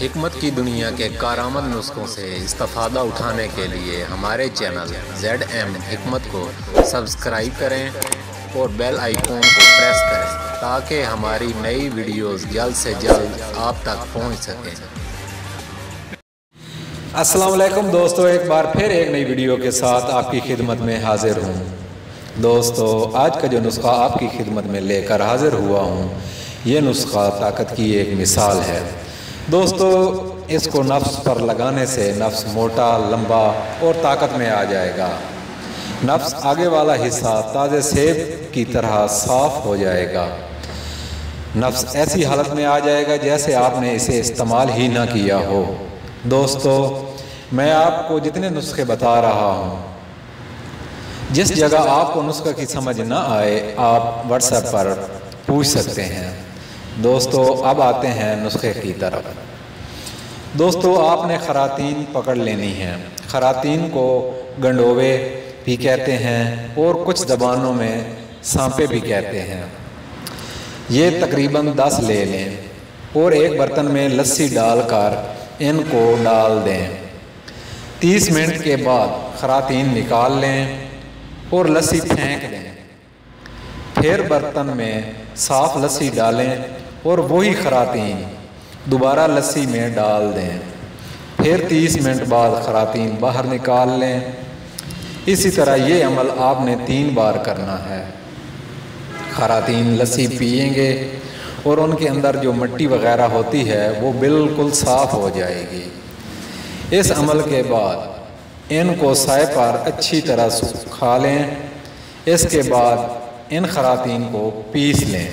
حکمت کی دنیا کے کارآمد نسخوں سے استفادہ اٹھانے کے لیے ہمارے چینل ZM حکمت کو سبسکرائب کریں اور بیل آئیکن کو پریس کریں تاکہ ہماری نئی ویڈیوز جلد سے جلد آپ تک پہنچ سکیں۔ السلام علیکم دوستو، ایک بار پھر ایک نئی ویڈیو کے ساتھ آپ کی خدمت میں حاضر ہوں۔ دوستو، آج کا جو نسخہ آپ کی خدمت میں لے کر حاضر ہوا ہوں، یہ نسخہ طاقت کی ایک مثال ہے۔ دوستو، اس کو نفس پر لگانے سے نفس موٹا، لمبا اور طاقت میں آ جائے گا۔ نفس آگے والا حصہ تازہ سیب کی طرح صاف ہو جائے گا۔ نفس ایسی حالت میں آ جائے گا جیسے آپ نے اسے استعمال ہی نہ کیا ہو۔ دوستو، میں آپ کو جتنے نسخے بتا رہا ہوں، جس جگہ آپ کو نسخہ کی سمجھ نہ آئے آپ واٹس ایپ پر پوچھ سکتے ہیں۔ دوستو، اب آتے ہیں نسخے کی طرف۔ دوستو، آپ نے خراطین پکڑ لینی ہیں۔ خراطین کو گنڈوے بھی کہتے ہیں اور کچھ زبانوں میں سانپے بھی کہتے ہیں۔ یہ تقریباً 10 لے لیں اور ایک برتن میں لسی ڈال کر ان کو ڈال دیں۔ 30 منٹ کے بعد خراطین نکال لیں اور لسی پھینک دیں۔ پھر برتن میں صاف لسی ڈالیں اور وہی خراطین دوبارہ لسی میں ڈال دیں۔ پھر 30 منٹ بعد خراطین باہر نکال لیں۔ اسی طرح یہ عمل آپ نے 3 بار کرنا ہے۔ خراطین لسی پئیں گے اور ان کے اندر جو مٹی وغیرہ ہوتی ہے وہ بالکل صاف ہو جائے گی۔ اس عمل کے بعد ان کو سائے پر اچھی طرح سکھا لیں۔ اس کے بعد ان خراطین کو پیس لیں۔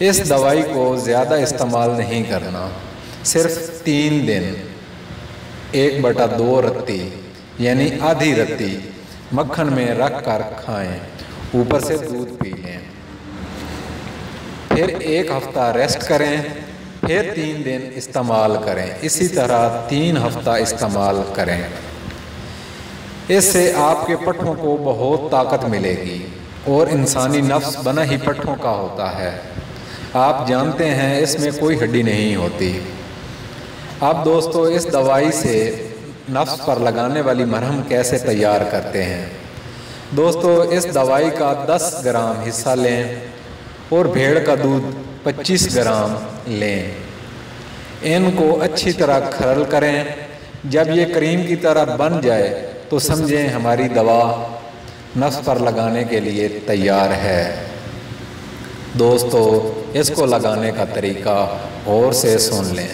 اس دوائی کو زیادہ استعمال نہیں کرنا، صرف 3 دن 1/2 رتی یعنی آدھی رتی مکھن میں رکھ کر کھائیں، اوپر سے دودھ پی لیں۔ پھر 1 ہفتہ ریسٹ کریں، پھر 3 دن استعمال کریں۔ اسی طرح 3 ہفتہ استعمال کریں۔ اس سے آپ کے پٹھوں کو بہت طاقت ملے گی اور انسانی نفس بنا ہی پٹھوں کا ہوتا ہے۔ آپ جانتے ہیں اس میں کوئی ہڈی نہیں ہوتی۔ اب دوستو، اس دوائی سے نفس پر لگانے والی مرہم کیسے تیار کرتے ہیں؟ دوستو، اس دوائی کا 10 گرام حصہ لیں اور بھیڑ کا دودھ 25 گرام لیں۔ ان کو اچھی طرح کھرل کریں۔ جب یہ کریم کی طرح بن جائے تو سمجھیں ہماری دوا نفس پر لگانے کے لیے تیار ہے۔ دوستو، اس کو لگانے کا طریقہ غور سے سن لیں۔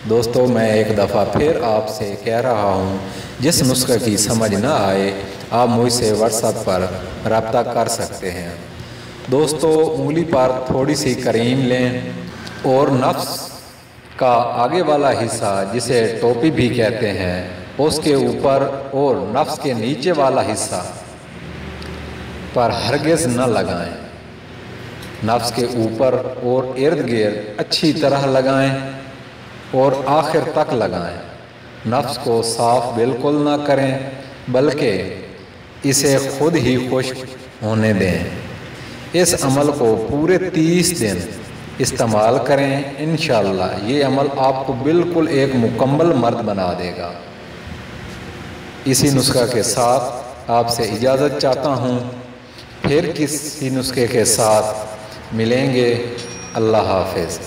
دوستو، میں ایک دفعہ پھر آپ سے کہہ رہا ہوں، جس نسخے کی سمجھ نہ آئے آپ مجھ سے واٹس ایپ پر رابطہ کر سکتے ہیں۔ دوستو، انگلی پر تھوڑی سی کریم لیں اور نفس کا آگے والا حصہ جسے ٹوپی بھی کہتے ہیں اس کے اوپر اور نفس کے نیچے والا حصہ پر ہرگز نہ لگائیں۔ نفس کے اوپر اور ارد گرد اچھی طرح لگائیں اور آخر تک لگائیں۔ نفس کو صاف بالکل نہ کریں بلکہ اسے خود ہی خشک ہونے دیں۔ اس عمل کو پورے 30 دن استعمال کریں۔ انشاءاللہ یہ عمل آپ کو بالکل ایک مکمل مرد بنا دے گا۔ اسی نسخہ کے ساتھ آپ سے اجازت چاہتا ہوں، پھر کسی نسخے کے ساتھ ملیں گے۔ اللہ حافظ۔